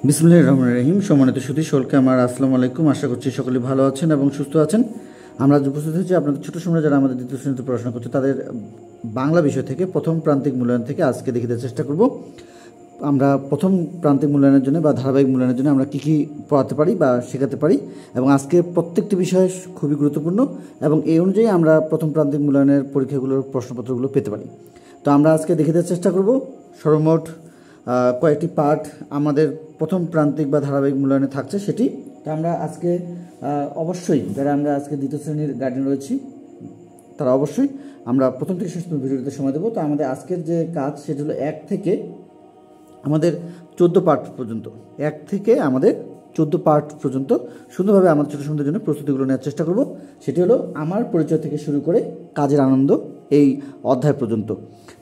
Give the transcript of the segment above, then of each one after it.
বিসমিল্লাহির রহমানির রহিম। সম্মানিত সুধী সকলকে আমার আসসালামু আলাইকুম। আশা করছি সকলে ভালো আছেন এবং সুস্থ আছেন। আমরা আজ উপস্থিত হয়েছি আপনাদের ছোট সময় যারা আমাদের দ্বিতীয় শ্রেণীতে পড়াশোনা করছে তাদের বাংলা বিষয় থেকে প্রথম প্রান্তিক মূল্যায়ন থেকে আজকে দেখে দেওয়ার চেষ্টা করব আমরা প্রথম প্রান্তিক মূল্যায়নের জন্য বা ধারাবাহিক মূল্যায়নের জন্য আমরা কী কী পড়াতে পারি বা শেখাতে পারি, এবং আজকে প্রত্যেকটি বিষয় খুবই গুরুত্বপূর্ণ এবং এই অনুযায়ী আমরা প্রথম প্রান্তিক মূল্যায়নের পরীক্ষাগুলোর প্রশ্নপত্রগুলো পেতে পারি। তো আমরা আজকে দেখে দেওয়ার চেষ্টা করব সর্বমোট কয়েকটি পার্ট আমাদের প্রথম প্রান্তিক বা ধারাবাহিক মূল্যায়নে থাকছে সেটি। তো আমরা আজকে অবশ্যই যারা আমরা আজকে দ্বিতীয় শ্রেণীর গার্ডিয়ান রয়েছি তারা অবশ্যই আমরা প্রথম থেকে শেষ পর্যন্ত ভিডিওতে সময় দেবো। তো আমাদের আজকের যে কাজ সেটি হলো 1 থেকে আমাদের 14 পার্ট পর্যন্ত, 1 থেকে আমাদের 14 পার্ট পর্যন্ত সুন্দরভাবে আমাদের ছোটো সময়ের জন্য প্রস্তুতিগুলো নেওয়ার চেষ্টা করব। সেটি হলো আমার পরিচয় থেকে শুরু করে কাজের আনন্দ এই অধ্যায় পর্যন্ত।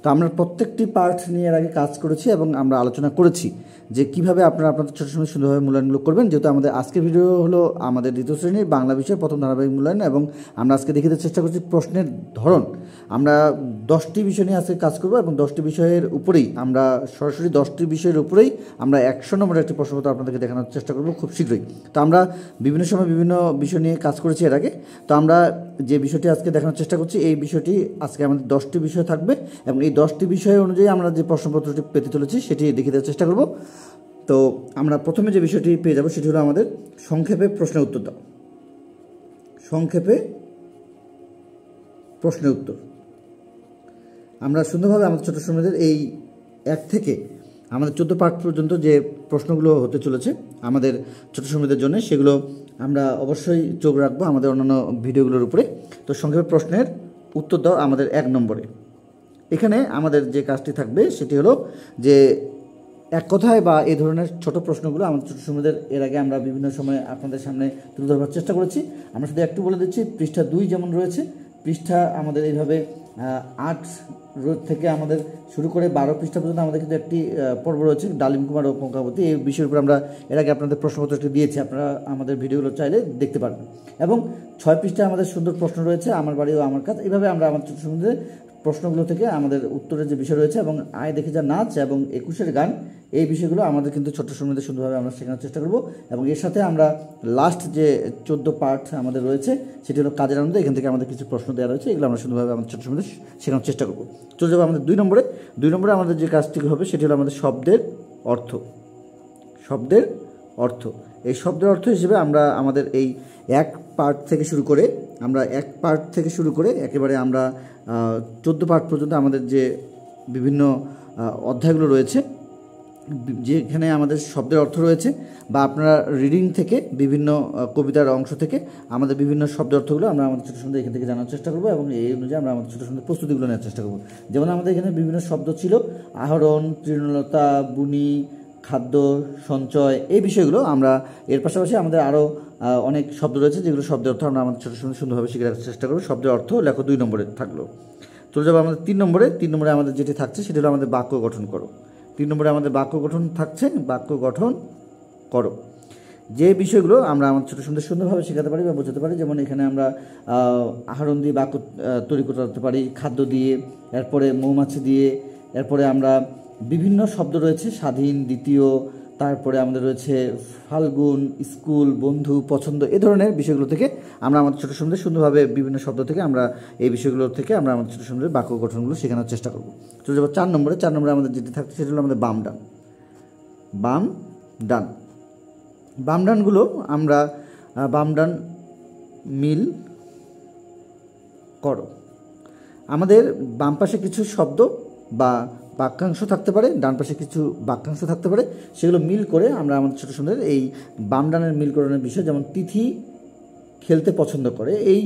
তো আমরা প্রত্যেকটি পার্ট নিয়ে এর আগে কাজ করেছি এবং আমরা আলোচনা করেছি যে কীভাবে আপনারা আপনাদের ছোটো সময় সুন্দরভাবে মূল্যায়নগুলো করবেন। যেহেতু আমাদের আজকের ভিডিও হলো আমাদের দ্বিতীয় শ্রেণীর বাংলা বিষয়ের প্রথম ধারাবাহিক মূল্যায়ন এবং আমরা আজকে দেখে দেওয়ার চেষ্টা করছি প্রশ্নের ধরন। আমরা 10টি বিষয় নিয়ে আজকে কাজ করব এবং 10টি বিষয়ের উপরেই আমরা সরাসরি 10টি বিষয়ের উপরেই আমরা 100 নম্বরের একটি প্রশ্নপত্র আপনাদেরকে দেখানোর চেষ্টা করব খুব শীঘ্রই। তো আমরা বিভিন্ন সময় বিভিন্ন বিষয় নিয়ে কাজ করেছি এর আগে। তো আমরা যে বিষয়টি আজকে দেখানোর চেষ্টা করছি এই বিষয়টি আজকে আমাদের 10টি বিষয় থাকবে এবং এই 10টি বিষয় অনুযায়ী আমরা যে প্রশ্নপত্রটি পেতে চলেছি সেটি দেখিয়ে দেওয়ার চেষ্টা করব। তো আমরা প্রথমে যে বিষয়টি পেয়ে যাব সেটি হলো আমাদের সংক্ষেপে প্রশ্নের উত্তর দাও। সংক্ষেপে প্রশ্নের উত্তর আমরা সুন্দরভাবে আমাদের ছোটো সময়দের এই 1 থেকে আমাদের 14 পার্ট পর্যন্ত যে প্রশ্নগুলো হতে চলেছে আমাদের ছোটো সময়দের জন্য সেগুলো আমরা অবশ্যই চোখ রাখবো আমাদের অন্যান্য ভিডিওগুলোর উপরে। তো সংক্ষেপে প্রশ্নের উত্তর দাও আমাদের 1 নম্বরে। এখানে আমাদের যে কাজটি থাকবে সেটি হলো যে এক কথায় বা এই ধরনের ছোট প্রশ্নগুলো আমাদের ছোটো সময়দের এর আগে আমরা বিভিন্ন সময় আপনাদের সামনে তুলে ধরবার চেষ্টা করেছি। আমরা শুধু একটু বলে দিচ্ছি, পৃষ্ঠা 2 যেমন রয়েছে, পৃষ্ঠা আমাদের এইভাবে 8 থেকে আমাদের শুরু করে 12 পৃষ্ঠা পর্যন্ত আমাদের কিন্তু একটি পর্ব রয়েছে ডালিম কুমার ও পঙ্কাবতী। এই বিষয়ের উপর আমরা এর আগে আপনাদের প্রশ্নপত্রটি দিয়েছি, আপনারা আমাদের ভিডিওগুলো চাইলে দেখতে পারবেন। এবং 6 পৃষ্ঠায় আমাদের সুন্দর প্রশ্ন রয়েছে আমার বাড়ি ও আমার কাজ। এইভাবে আমরা আমাদের ছোটো সময়দের প্রশ্নগুলো থেকে আমাদের উত্তরের যে বিষয় রয়েছে এবং আয় দেখে যা নাচ এবং 21-এর গান, এই বিষয়গুলো আমাদের কিন্তু ছোট্ট সময়দের সুন্দরভাবে আমরা শেখানোর চেষ্টা করব। এবং এর সাথে আমরা লাস্ট যে 14 পার্ট আমাদের রয়েছে সেটি হলো কাজের আনন্দ। এখান থেকে আমাদের কিছু প্রশ্ন দেওয়া রয়েছে, এগুলো আমরা সুন্দরভাবে আমাদের ছোট্ট সময়দের শেখানোর চেষ্টা করব। চলে যাবো আমাদের 2 নম্বরে। 2 নম্বরে আমাদের যে কাজটি হবে সেটি হলো আমাদের শব্দের অর্থ। শব্দের অর্থ, এই শব্দের অর্থ হিসেবে আমরা আমাদের এই 1 পার্ট থেকে শুরু করে একেবারে আমরা 14 পার্ট পর্যন্ত আমাদের যে বিভিন্ন অধ্যায়গুলো রয়েছে যেখানে আমাদের শব্দের অর্থ রয়েছে বা আপনারা রিডিং থেকে বিভিন্ন কবিতার অংশ থেকে আমাদের বিভিন্ন শব্দের অর্থগুলো আমরা আমাদের ছোটো সময় এখান থেকে জানার চেষ্টা করবো এবং এই অনুযায়ী আমরা আমাদের ছোটো সময় প্রস্তুতিগুলো নেওয়ার চেষ্টা করবো। যেমন আমাদের এখানে বিভিন্ন শব্দ ছিল আহরণ, তৃণলতা, বুনি, খাদ্য, সঞ্চয়, এই বিষয়গুলো আমরা এর পাশাপাশি আমাদের আরও অনেক শব্দ রয়েছে যেগুলো শব্দের অর্থ আমরা আমাদের ছোটো সময় সুন্দরভাবে শিখে রাখার চেষ্টা করবো। শব্দের অর্থ লেখো 2 নম্বরে থাকলো। চলে যাবো আমাদের 3 নম্বরে। 3 নম্বরে আমাদের যেটি থাকছে সেটি হলো আমাদের বাক্য গঠন করো। 3 নম্বরে আমাদের বাক্য গঠন থাকছে, বাক্য গঠন করো। যে বিষয়গুলো আমরা আমাদের ছোটো সময় সুন্দরভাবে শেখাতে পারি বা বোঝাতে পারি, যেমন এখানে আমরা আহরণ দিয়ে বাক্য তৈরি করতে পারি, খাদ্য দিয়ে, এরপরে মৌমাছি দিয়ে, এরপরে আমরা বিভিন্ন শব্দ রয়েছে স্বাধীন, দ্বিতীয়, তারপরে আমাদের রয়েছে ফাল্গুন, স্কুল, বন্ধু, পছন্দ, এই ধরনের বিষয়গুলো থেকে আমরা আমাদের ছোটো সময় সুন্দরভাবে বিভিন্ন শব্দ থেকে আমরা এই বিষয়গুলো থেকে আমরা আমাদের ছোটো সময় বাক্য গঠনগুলো শেখানোর চেষ্টা করব। চলে যাবো 4 নম্বরে। 4 নম্বরে আমাদের যেটি থাকছে সেটা হলো আমাদের বাম ডান। বাম ডান, বাম ডানগুলো আমরা বাম ডান মিল করো। আমাদের বাম পাশে কিছু শব্দ বা বাক্যাংশ থাকতে পারে, ডান পাশে কিছু বাক্যাংশ থাকতে পারে, সেগুলো মিল করে আমরা আমাদের ছোটো সময় এই বাম ডানের মিলকরণের বিষয়, যেমন তিথি খেলতে পছন্দ করে, এই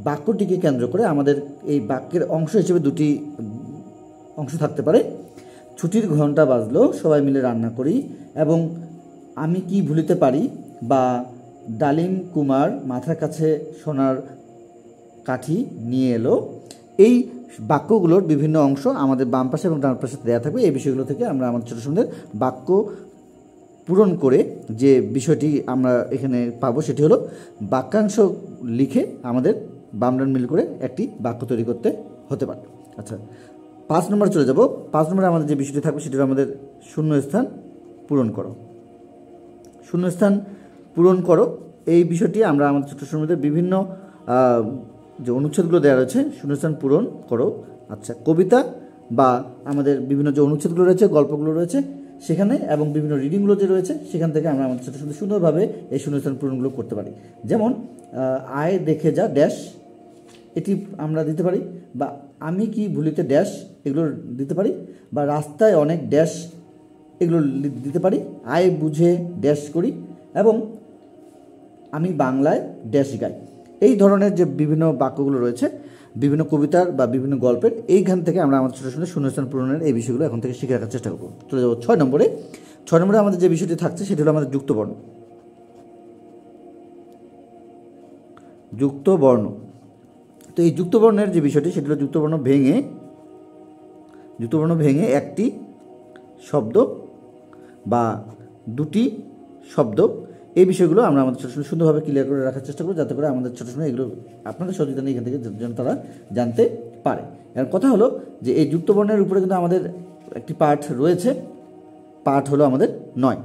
বাক্যটিকে কেন্দ্র করে আমাদের এই বাক্যের অংশ হিসেবে 2টি অংশ থাকতে পারে। ছুটির ঘন্টা বাজলো, সবাই মিলে রান্না করি, এবং আমি কি ভুলিতে পারি, বা ডালিম কুমার মাথার কাছে সোনার কাঠি নিয়ে এলো। এই বাক্যগুলোর বিভিন্ন অংশ আমাদের বাম পাশে এবং ডান পাশে দেওয়া থাকবে। এই বিষয়গুলো থেকে আমরা আমাদের ছোটো সময় বাক্য পূরণ করে যে বিষয়টি আমরা এখানে পাবো সেটি হলো বাক্যাংশ লিখে আমাদের বাম ডান মিল করে একটি বাক্য তৈরি করতে হতে পারে। আচ্ছা, 5 নম্বরে চলে যাব। 5 নম্বরে আমাদের যে বিষয়টি থাকবে সেটি হলো আমাদের শূন্যস্থান পূরণ করো। শূন্যস্থান পূরণ করো, এই বিষয়টি আমরা আমাদের ছোট প্রশ্নের মধ্যে বিভিন্ন যে অনুচ্ছেদগুলো দেওয়া রয়েছে শূন্যস্থান পূরণ করো। আচ্ছা, কবিতা বা আমাদের বিভিন্ন যে অনুচ্ছেদগুলো রয়েছে, গল্পগুলো রয়েছে সেখানে এবং বিভিন্ন রিডিংগুলো যে রয়েছে সেখান থেকে আমরা আমাদের ছোটো ছোটো সুন্দরভাবে এই শূন্যস্থান পূরণগুলো করতে পারি। যেমন আয় দেখে যা ড্যাশ, এটি আমরা দিতে পারি, বা আমি কি ভুলিতে ড্যাশ, এগুলো দিতে পারি, বা রাস্তায় অনেক ড্যাশ, এগুলো দিতে পারি। আয় বুঝে ড্যাশ করি এবং আমি বাংলায় ড্যাশ গাই। এই ধরনের যে বিভিন্ন বাক্যগুলো রয়েছে বিভিন্ন কবিতার বা বিভিন্ন গল্পের, এইখান থেকে আমরা আমাদের ছোটো ছোটো শূন্যস্থান পূরণের এই বিষয়গুলো এখন থেকে শিখে রাখার চেষ্টা করবো। চলে যাবো 6 নম্বরে। 6 নম্বরে আমাদের যে বিষয়টি থাকছে সেটি হলো আমাদের যুক্তবর্ণ। যুক্তবর্ণ, তো এই যুক্তবর্ণের যে বিষয়টি সেটি হলো যুক্তবর্ণ ভেঙে একটি শব্দ বা দুটি শব্দ, এই বিষয়গুলো আমরা আমাদের ছোটো সুন্দরভাবে ক্লিয়ার করে রাখার চেষ্টা করব, যাতে করে আমাদের ছোটো সময় এগুলো আপনাদের সচেতন এখান থেকে যেন তারা জানতে পারে। এর কথা হলো যে এই যুক্তবর্ণের উপরে কিন্তু আমাদের একটি পাঠ রয়েছে, পাঠ হলো আমাদের 9।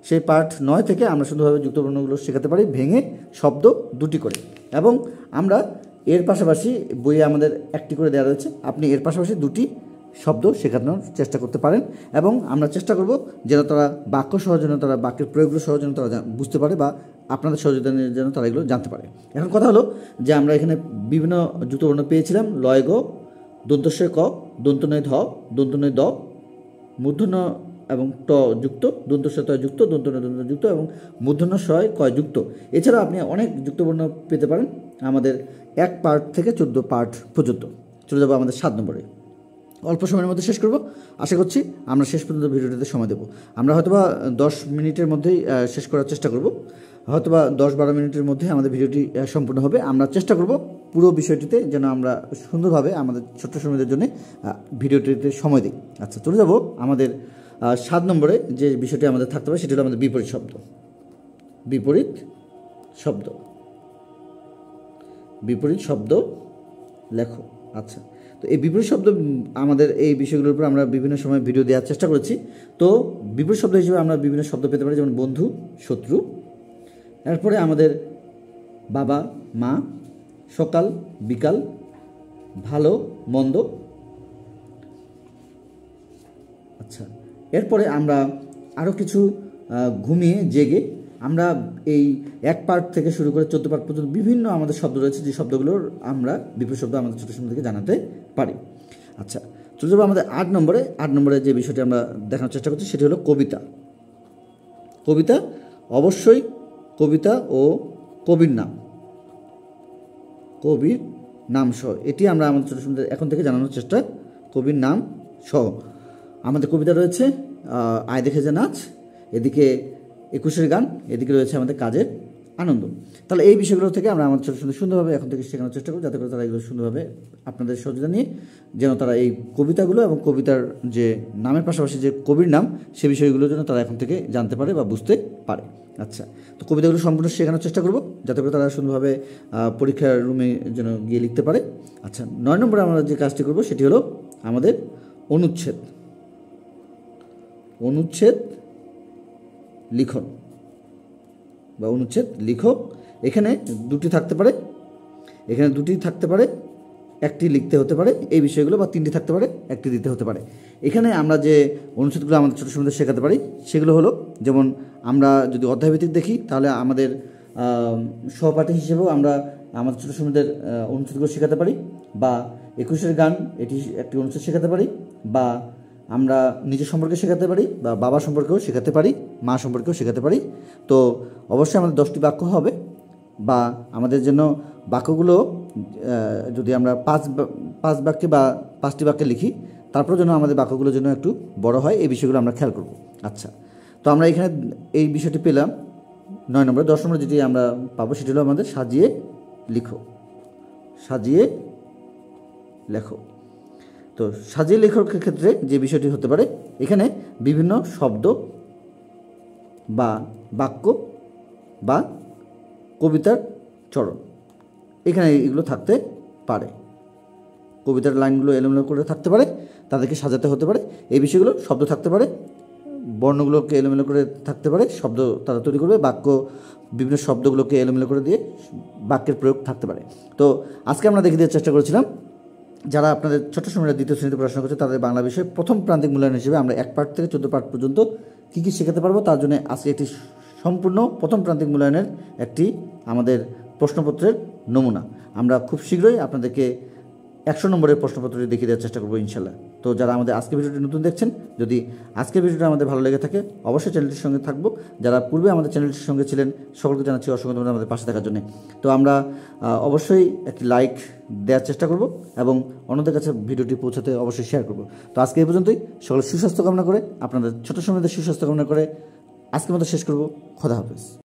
সেই পাঠ 9 থেকে আমরা সুন্দরভাবে যুক্তবর্ণগুলো শেখাতে পারি ভেঙে শব্দ দুটি করে। এবং আমরা এর পাশাপাশি বইয়ে আমাদের একটি করে দেওয়া রয়েছে, আপনি এর পাশাপাশি দুটি শব্দ শেখানোর চেষ্টা করতে পারেন। এবং আমরা চেষ্টা করব যেন তারা বাক্য সহ যেন তারা বাক্যের প্রয়োগগুলো সহ যেন তারা বুঝতে পারে বা আপনাদের সহযোগিতার যেন তারা এগুলো জানতে পারে। এখন কথা হলো যে আমরা এখানে বিভিন্ন যুক্তবর্ণ পেয়েছিলাম, লয় গ, দন্তস্বয় ক, দন্তনয় ধ, দন্তনয় দ, মূর্ধন্য এবং ট যুক্ত, দন্তস্বয় ত যুক্ত, দন্তনয় দন্ত যুক্ত এবং মূর্ধন্য শয় ক যুক্ত। এছাড়াও আপনি অনেক যুক্তবর্ণ পেতে পারেন আমাদের 1 পার্ট থেকে 14 পার্ট পর্যন্ত। চলে যাবো আমাদের 7 নম্বরে। অল্প সময়ের মধ্যে শেষ করব, আশা করছি আমরা শেষ পর্যন্ত ভিডিওটিতে সময় দেবো। আমরা হয়তোবা 10 মিনিটের মধ্যেই শেষ করার চেষ্টা করব, হয়তোবা 10-12 মিনিটের মধ্যে আমাদের ভিডিওটি সম্পূর্ণ হবে। আমরা চেষ্টা করব পুরো বিষয়টিতে যেন আমরা সুন্দরভাবে আমাদের ছোট্ট সময়দের জন্য ভিডিওটিতে সময় দিই। আচ্ছা, চলে যাব আমাদের 7 নম্বরে যে বিষয়টি আমাদের থাকতে হবে সেটি হলো আমাদের বিপরীত শব্দ। বিপরীত শব্দ লেখো। আচ্ছা, তো এই বিপরীত শব্দ আমাদের এই বিষয়গুলোর উপর আমরা বিভিন্ন সময় ভিডিও দেওয়ার চেষ্টা করেছি। তো বিপরীত শব্দ হিসেবে আমরা বিভিন্ন শব্দ পেতে পারি, যেমন বন্ধু, শত্রু, এরপরে আমাদের বাবা, মা, সকাল, বিকাল, ভালো, মন্দ। আচ্ছা, এরপরে আমরা আরও কিছু ঘুমিয়ে, জেগে, আমরা এই 1 পার্ট থেকে শুরু করে 14 পার্ট পর্যন্ত বিভিন্ন আমাদের শব্দ রয়েছে, যে শব্দগুলোর আমরা বিপরীত শব্দ আমাদের ছোটো সময় থেকে জানাতে পারি। আচ্ছা, চলে যাবো আমাদের 8 নম্বরে। 8 নম্বরে যে বিষয়টি আমরা দেখানোর চেষ্টা করছি সেটি হলো কবিতা। কবিতা অবশ্যই কবিতা ও কবির নাম সহ, এটি আমরা আমাদের ছোটো সময় এখন থেকে জানানোর চেষ্টা, কবির নাম সহ। আমাদের কবিতা রয়েছে আয় দেখে যে নাচ, এদিকে 21-এর গান, এদিকে রয়েছে আমাদের কাজের আনন্দ। তাহলে এই বিষয়গুলো থেকে আমরা আমাদের ছোটো সুন্দরভাবে এখন থেকে শেখানোর চেষ্টা করব, যাতে করে তারা এগুলো সুন্দরভাবে আপনাদের সহযোগিতা নিয়ে যেন তারা এই কবিতাগুলো এবং কবিতার যে নামের পাশাপাশি যে কবির নাম সে বিষয়গুলো যেন তারা এখন থেকে জানতে পারে বা বুঝতে পারে। আচ্ছা, তো কবিতাগুলো সম্পূর্ণ শেখানোর চেষ্টা করব, যাতে করে তারা সুন্দরভাবে পরীক্ষার রুমে যেন গিয়ে লিখতে পারে। আচ্ছা, 9 নম্বরে আমরা যে কাজটি করব সেটি হলো আমাদের অনুচ্ছেদ লিখন বা অনুচ্ছেদ লিখো। এখানে দুটি থাকতে পারে, একটি লিখতে হতে পারে এই বিষয়গুলো, বা 3টি থাকতে পারে, একটি দিতে হতে পারে। এখানে আমরা যে অনুচ্ছেদগুলো আমাদের ছোটো সময়দের শেখাতে পারি সেগুলো হলো, যেমন আমরা যদি অধ্যায়ভিত্তিক দেখি তাহলে আমাদের সহপাঠী হিসেবেও আমরা আমাদের ছোটো সময়দের অনুচ্ছেদগুলো শেখাতে পারি, বা 21-এর গান এটি একটি অনুচ্ছেদ শেখাতে পারি, বা আমরা নিজের সম্পর্কে শেখাতে পারি, বা বাবা সম্পর্কেও শেখাতে পারি, মা সম্পর্কেও শেখাতে পারি। তো অবশ্যই আমাদের 10টি বাক্য হবে, বা আমাদের জন্য বাক্যগুলো যদি আমরা 5 বাক্যে বা 5টি বাক্যে লিখি, তারপর যেন আমাদের বাক্যগুলো যেন একটু বড় হয়, এই বিষয়গুলো আমরা খেয়াল করব। আচ্ছা, তো আমরা এখানে এই বিষয়টি পেলাম 9 নম্বরে। 10 নম্বরে যেটি আমরা পাবো সেটি হলো আমাদের সাজিয়ে লেখো। তো সাজিয়ে লেখার ক্ষেত্রে যে বিষয়টি হতে পারে, এখানে বিভিন্ন শব্দ বা বাক্য বা কবিতার চরণ এখানে এগুলো থাকতে পারে, কবিতার লাইনগুলো এলোমেলো করে থাকতে পারে, তাদেরকে সাজাতে হতে পারে, এই বিষয়গুলো শব্দ থাকতে পারে, বর্ণগুলোকে এলোমেলো করে থাকতে পারে, শব্দ তারা তৈরি করবে, বাক্য বিভিন্ন শব্দগুলোকে এলোমেলো করে দিয়ে বাক্যের প্রয়োগ থাকতে পারে। তো আজকে আমরা দেখে দেওয়ার চেষ্টা করেছিলাম যারা আপনাদের ছোট্ট সময়ের দ্বিতীয় শ্রেণীতে পড়াশোনা করছে তাদের বাংলা বিষয়ে প্রথম প্রান্তিক মূল্যায়ন হিসেবে আমরা 1 পার্ট থেকে 14 পার্ট পর্যন্ত কী কী শেখাতে পারবো, তার জন্য আজকে একটি সম্পূর্ণ প্রথম প্রান্তিক মূল্যায়নের একটি আমাদের প্রশ্নপত্রের নমুনা আমরা খুব শীঘ্রই আপনাদেরকে 100 নম্বরের প্রশ্নপত্রটি দেখিয়ে দেওয়ার চেষ্টা করবো ইনশাল্লাহ। তো যারা আমাদের আজকের ভিডিওটি নতুন দেখছেন, যদি আজকের ভিডিওটা আমাদের ভালো লেগে থাকে অবশ্যই চ্যানেলটির সঙ্গে থাকবো। যারা পূর্বে আমাদের চ্যানেলটির সঙ্গে ছিলেন সকলকে জানাচ্ছি অসংখ্য ধন্যবাদ আমাদের পাশে থাকার জন্য। তো আমরা অবশ্যই একটি লাইক দেওয়ার চেষ্টা করব এবং অন্যদের কাছে ভিডিওটি পৌঁছাতে অবশ্যই শেয়ার করব। তো আজকে এই পর্যন্তই, সকলের সুস্বাস্থ্য কামনা করে, আপনাদের ছোট সময়দের সুস্বাস্থ্য কামনা করে আজকের মতো শেষ করব। খোদা হাফেজ।